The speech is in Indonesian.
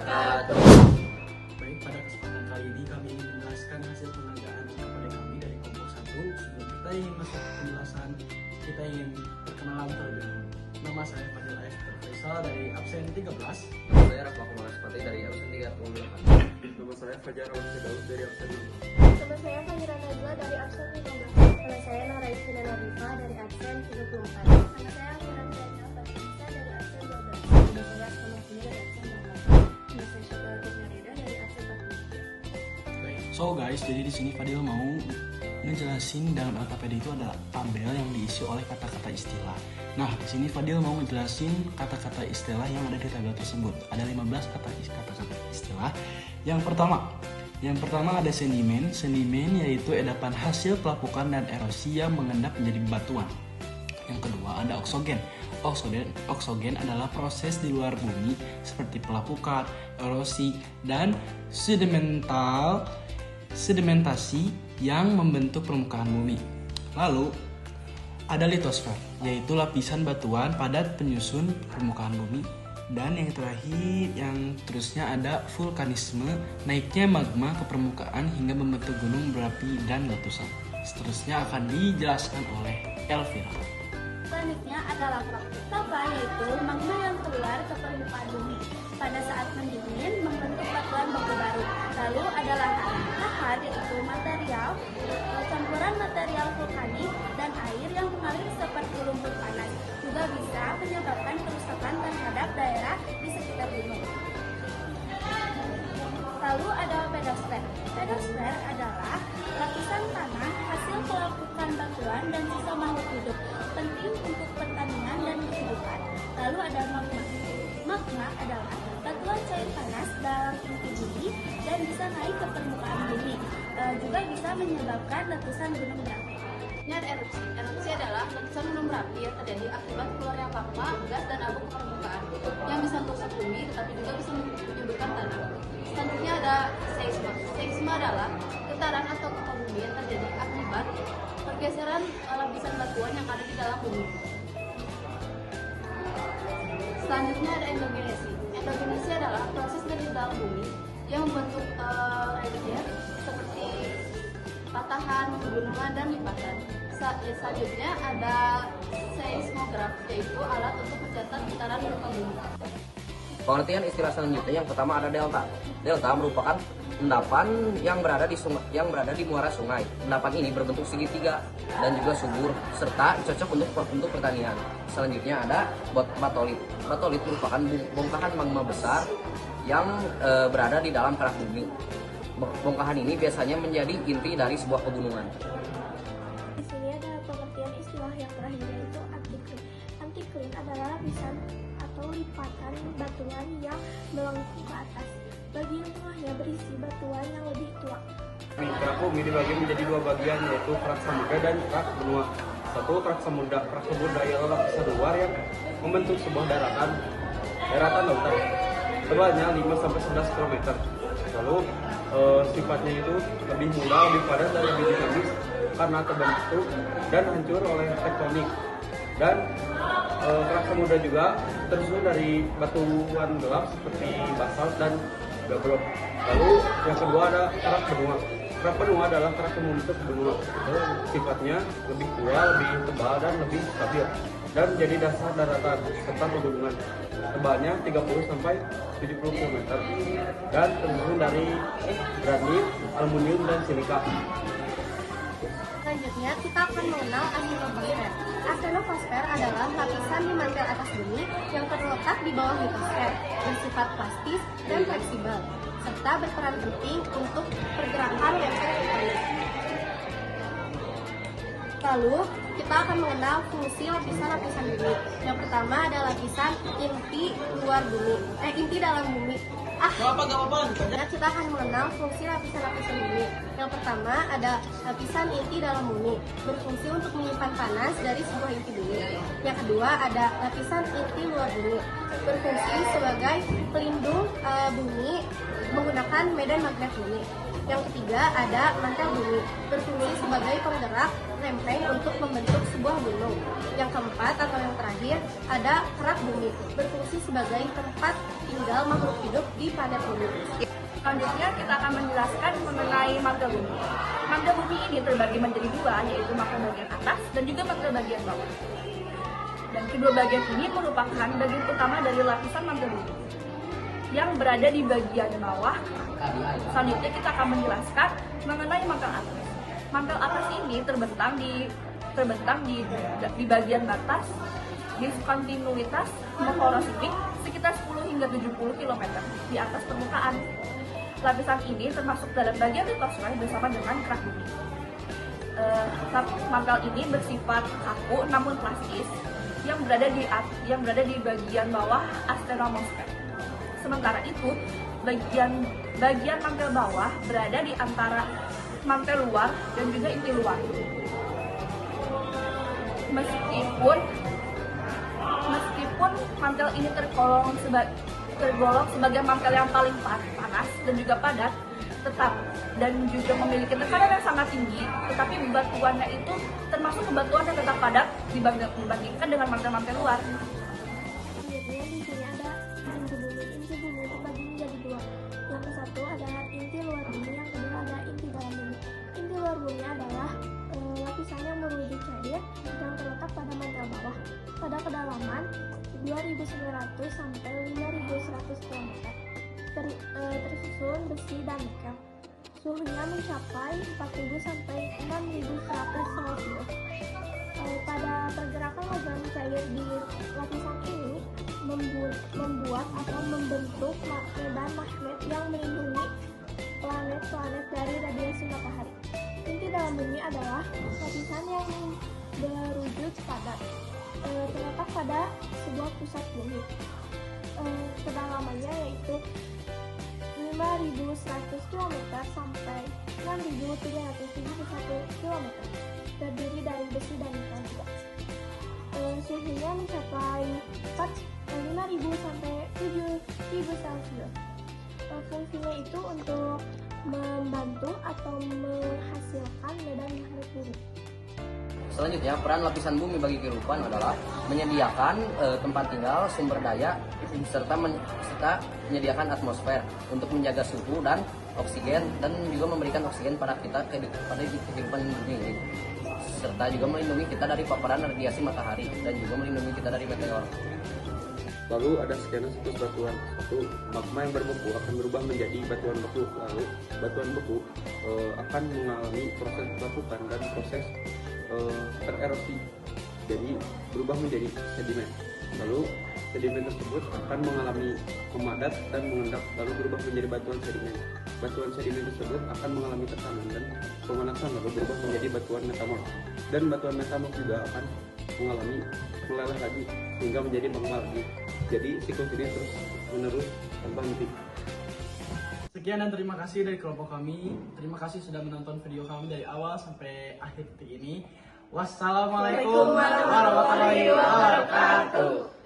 wabarakatuh. Baik, pada kesempatan kali ini kami ingin menjelaskan hasil pengajaran kepada kami dari kelompok 1. Sebelum kita ingin masuk ke penjelasan, kita ingin perkenalan terlebih dahulu. Nama saya Fadil F. Faisal dari absen 13. Nama saya Rafa Kumalaspati dari absen 38. Nama saya Fajar Awang dari absen 6. Nama saya Fahira Najwa dari absen 15. Nama saya Naraisina Narifa dari absen 34. Nama saya Farhan Zainal Fatimisa dari absen 12. Nama saya Asma Fili dari absen 18. Nama saya Syakira Rida dari absen 14. Baik, so guys, jadi di sini Fadil mau ngejelasin dalam LKPD itu ada tabel yang diisi oleh kata-kata istilah. Nah, di sini Fadil mau ngejelasin kata-kata istilah yang ada di tabel tersebut. Ada 15 kata-kata istilah. Yang pertama ada sedimen. Sedimen yaitu endapan hasil pelapukan dan erosi yang mengendap menjadi batuan. Yang kedua ada oksogen. Oksogen adalah proses di luar bumi seperti pelapukan, erosi, dan sedimentasi yang membentuk permukaan bumi. Lalu ada litosfer, yaitu lapisan batuan padat penyusun permukaan bumi. Dan yang terakhir, yang terusnya ada vulkanisme, naiknya magma ke permukaan hingga membentuk gunung berapi dan letusan. Seterusnya akan dijelaskan oleh Elvira. Selanjutnya adalah lava, yaitu magma yang keluar ke permukaan bumi. Pada saat mendingin membentuk batuan baku baru. Lalu ada lahar. Lahar yaitu material campuran material vulkanik dan air yang mengalir seperti lumpur panas. Juga bisa menyebabkan kerusakan terhadap daerah di sekitar gunung. Lalu ada pedosfer. Pedosfer adalah lapisan tanah hasil pelapukan batuan dan sisa makhluk hidup, penting untuk pertanian dan kehidupan. Lalu ada magma. Magma adalah batuan cair panas dalam inti bumi dan bisa naik ke permukaan bumi. Juga bisa menyebabkan letusan gunung berapi. Ini ada erupsi. Erupsi adalah letusan gunung berapi yang terjadi akibat keluarnya magma, gas, dan abu ke permukaan yang bisa merusak bumi, tetapi juga bisa menyuburkan tanah. Selanjutnya ada seisme. Seisme adalah getaran atau gempa bumi yang terjadi akibat pergeseran lapisan batuan yang ada di dalam bumi. Selanjutnya ada endogenesi. Endogenesi adalah proses dari dalam bumi yang membentuk relief seperti patahan, gunungan, dan lipatan. Selanjutnya ada seismograf, yaitu alat untuk mencatat getaran gempa bumi. Pengertian istilah selanjutnya yang pertama ada delta. Delta merupakan endapan yang berada di muara sungai. Endapan ini berbentuk segitiga dan juga subur serta cocok untuk pertanian. Selanjutnya ada batolit. Batolit merupakan bongkahan magma besar yang berada di dalam kerak bumi. Bongkahan ini biasanya menjadi inti dari sebuah pegunungan. Di sini ada pengertian istilah yang terakhir yaitu antiklin. Antiklin adalah lapisan atau lipatan batuan yang melengkung ke atas. Bagian tengahnya berisi batuan yang lebih tua. Kerak bumi dibagi menjadi dua bagian, yaitu kerak samudra dan kerak benua. Satu, kerak samudra. Kerak samudra ialah lapisan luar yang membentuk sebuah daratan lautan. Tebalnya 5-11 km. Lalu sifatnya itu lebih mudah, lebih padat, dan lebih dinamis karena terbentuk dan hancur oleh tektonik. Dan kerak samudra juga tersusun dari batuan gelap seperti basalt dan gabbro. Lalu yang kedua ada kerak benua. Kerak benua adalah kerak yang membentuk benua. Sifatnya lebih tua, lebih tebal, dan lebih stabil, dan jadi dasar daratan serta pegunungan. Tebalnya 30-70 km dan tersusun dari granit, aluminium, dan silika. Selanjutnya kita akan mengenal astenosfer. Astenosfer adalah lapisan di mantel atas bumi yang terletak di bawah litosfer, bersifat plastis dan fleksibel, serta berperan penting untuk pergerakan lempeng tektonik. Lalu kita akan mengenal fungsi lapisan-lapisan bumi. Yang pertama ada lapisan inti dalam bumi. Kita akan mengenal fungsi lapisan-lapisan bumi. Yang pertama ada lapisan inti dalam bumi, berfungsi untuk menyimpan panas dari sebuah inti bumi. Yang kedua ada lapisan inti luar bumi, berfungsi sebagai pelindung bumi menggunakan medan magnet bumi. Yang ketiga ada mantel bumi, berfungsi sebagai penggerak lempeng untuk membentuk sebuah gunung. Yang keempat atau yang terakhir ada kerak bumi, berfungsi sebagai tempat tinggal makhluk hidup di planet bumi. Selanjutnya kita akan menjelaskan mengenai mantel bumi. Mantel bumi ini terbagi menjadi dua, yaitu mantel bagian atas dan juga mantel bagian bawah. Dan kedua bagian ini merupakan bagian utama dari lapisan mantel bumi yang berada di bagian bawah. Selanjutnya kita akan menjelaskan mengenai mantel atas. Mantel atas ini terbentang di bagian batas diskontinuitas morfolosifik sekitar 10 hingga 70 km di atas permukaan. Lapisan ini termasuk dalam bagian litosfer bersama dengan kerak bumi. Mantel ini bersifat kaku namun plastis yang berada di bagian bawah astenomosfer. Sementara itu, bagian mantel bawah berada di antara mantel luar dan juga inti luar. Meskipun mantel ini tergolong sebagai mantel yang paling panas dan juga padat, dan juga memiliki tekanan yang sangat tinggi, tetapi bebatuannya itu termasuk bebatuan yang tetap padat dibandingkan dengan mantel-mantel luar. Kemudian di sini ada inti bumi. Inti bumi terbagi menjadi dua. Yang satu adalah inti luar bumi, yang kedua ada inti dalam bumi. Inti luar bumi adalah lapisan yang merujuk cair yang terletak pada mantel bawah pada kedalaman 2.900 sampai 5.100 km. Tersusun besi dan nikel. Suhunya mencapai 4.000 sampai 6.100 Celcius. Pada pergerakan logam cair di lapisan ini membuat atau membentuk medan magnet yang melindungi planet-planet dari radiasi matahari. Inti dalam bumi adalah lapisan yang berwujud padat, terletak pada sebuah pusat bumi. Kedalamannya yaitu 5.100 km sampai 6.371 km, terdiri dari besi dan nikel juga. Suhunya mencapai 5.000 sampai 7.000 Celcius. Fungsinya itu untuk membantu atau menghasilkan medan magnet bumi. Selanjutnya, peran lapisan bumi bagi kehidupan adalah menyediakan tempat tinggal, sumber daya, serta menyediakan atmosfer untuk menjaga suhu dan oksigen, dan juga memberikan oksigen pada kehidupan bumi ini, serta juga melindungi kita dari paparan radiasi matahari dan juga melindungi kita dari meteor. Lalu ada skena siklus batuan. Satu, magma yang berbeku akan berubah menjadi batuan beku. Lalu batuan beku akan mengalami proses pelapukan dan proses tererosi, jadi berubah menjadi sedimen. Lalu sedimen tersebut akan mengalami memadat dan mengendap, lalu berubah menjadi batuan sedimen. Batuan sedimen tersebut akan mengalami tekanan dan pemanasan, lalu berubah menjadi batuan metamorf. Dan batuan metamorf juga akan mengalami meleleh lagi hingga menjadi magma lagi. Jadi siklus ini terus menerus tanpa henti. Sekian dan terima kasih dari kelompok kami. Terima kasih sudah menonton video kami dari awal sampai akhir detik ini. Wassalamualaikum warahmatullahi wabarakatuh.